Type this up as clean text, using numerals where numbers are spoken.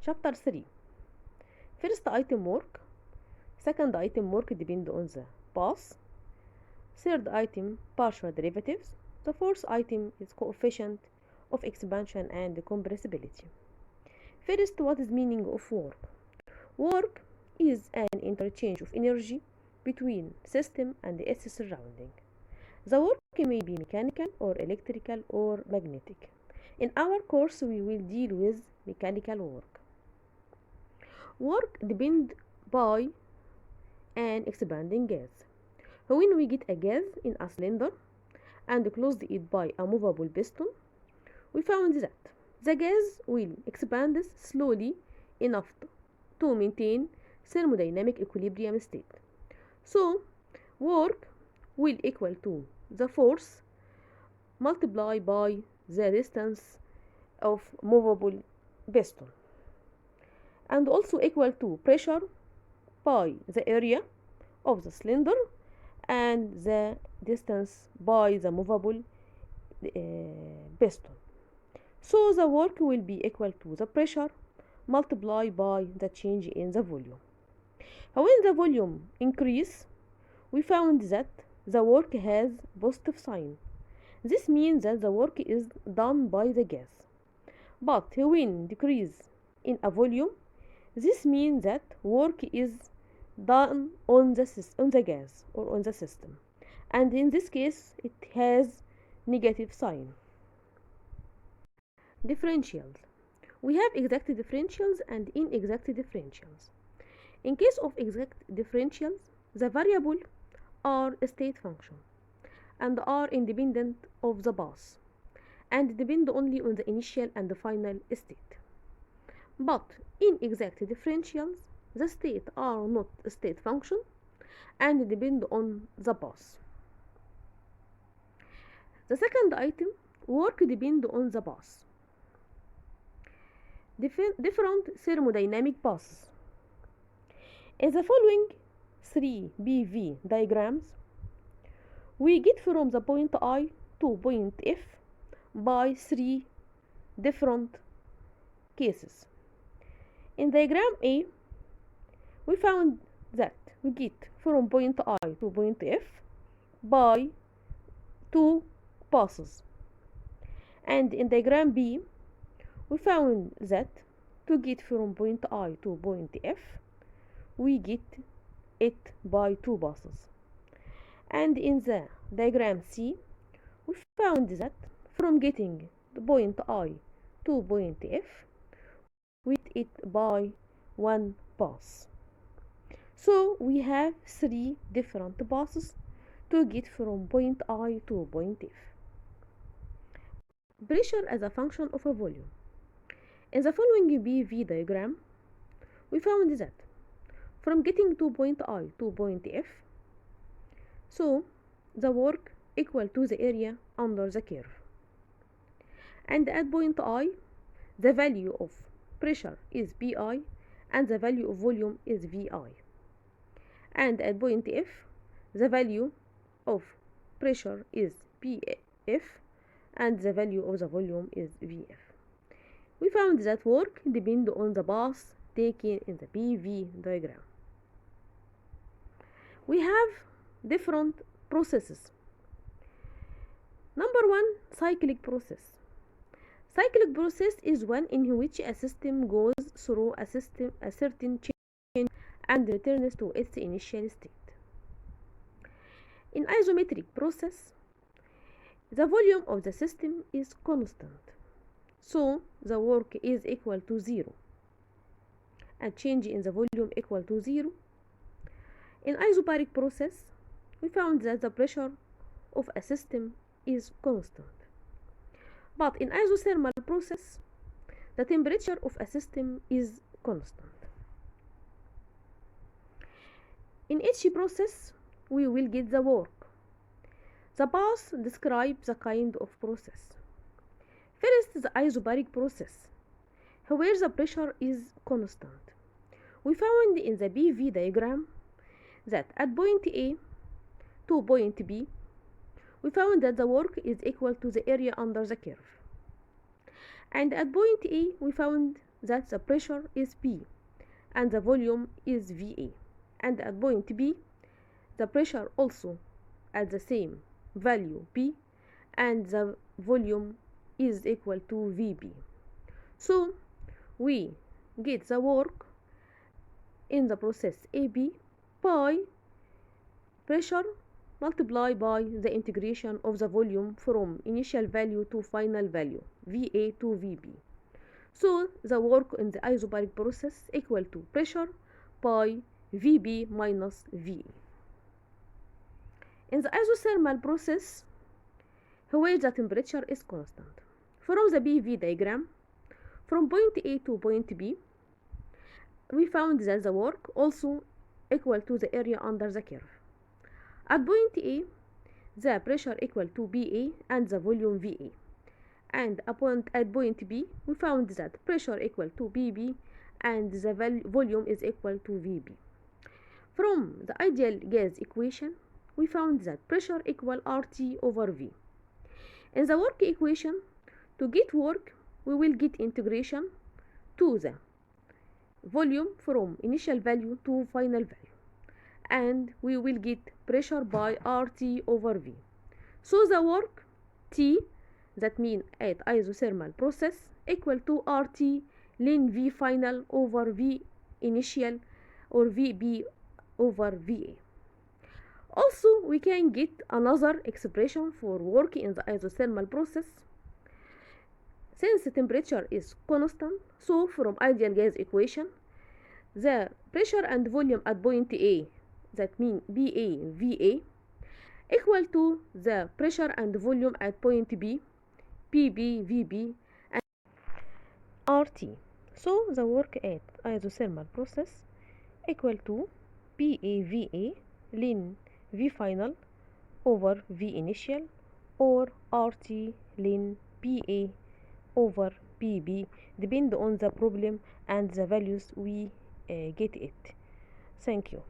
Chapter 3. First item work. Second item work depend on the path. Third item partial derivatives. The fourth item is coefficient of expansion and compressibility. First, what is meaning of work? Work is an interchange of energy between system and its surrounding. The work may be mechanical or electrical or magnetic. In our course, we will deal with mechanical work. Work depends by an expanding gas. When we get a gas in a cylinder and close it by a movable piston, we found that the gas will expand slowly enough to maintain thermodynamic equilibrium state. So, work will equal to the force multiplied by the distance of movable piston, and also equal to pressure by the area of the cylinder and the distance by the movable piston. So the work will be equal to the pressure multiplied by the change in the volume. When the volume increase, we found that the work has positive sign. This means that the work is done by the gas. But when decrease in a volume, this means that work is done on the gas or on the system, and in this case it has negative sign. Differentials. We have exact differentials and inexact differentials. In case of exact differentials, the variable are a state function and are independent of the path and depend only on the initial and the final state. But in exact differentials, the state are not a state function and depend on the path. The second item, work depend on the path. Different thermodynamic paths. In the following 3 PV diagrams, we get from the point I to point F by 3 different cases. In diagram A, we found that we get from point I to point F by 2 passes. And in diagram B, we found that to get from point I to point F, we get it by 2 passes. And in the diagram C, we found that from getting the point I to point F, we get it by 1 pass. So we have 3 different passes to get from point I to point F. Pressure as a function of a volume. In the following PV diagram, we found that from getting to point I to point F, so the work equal to the area under the curve. And at point I, the value of pressure is Pi and the value of volume is Vi. And at point F, the value of pressure is Pf and the value of the volume is Vf. We found that work depends on the path taken in the PV diagram. We have different processes. Number 1, cyclic process. Cyclic process is one in which a system goes through a certain change and returns to its initial state. In isometric process, the volume of the system is constant, so the work is equal to 0. A change in the volume equal to 0. In isobaric process, we found that the pressure of a system is constant. But in isothermal process, the temperature of a system is constant. In each process, we will get the work. The path describes the kind of process. First, the isobaric process, where the pressure is constant. We found in the PV diagram that at point A to point B, we found that the work is equal to the area under the curve. And at point A, we found that the pressure is P and the volume is VA, and at point B the pressure also at the same value P and the volume is equal to VB. So we get the work in the process AB by pressure multiplied by the integration of the volume from initial value to final value VA to VB. So the work in the isobaric process equal to pressure by VB minus VA. In the isothermal process, where the temperature is constant. From the PV diagram, from point A to point B, we found that the work also equal to the area under the curve. At point A, the pressure equal to BA and the volume VA. And at point B, we found that pressure equal to BB and the volume is equal to VB. From the ideal gas equation, we found that pressure equal RT over V. In the work equation, to get work, we will get integration to the volume from initial value to final value, and we will get pressure by RT over V. So the work T, that means at isothermal process, equal to RT ln V final over V initial or VB over VA. Also, we can get another expression for work in the isothermal process. Since the temperature is constant, so from ideal gas equation, the pressure and volume at point A, that means BA VA, equal to the pressure and volume at point B, PB VB, and RT. So the work at isothermal process equal to PA VA ln V final over V initial or RT ln PA over PB, depend on the problem and the values we get it. Thank you.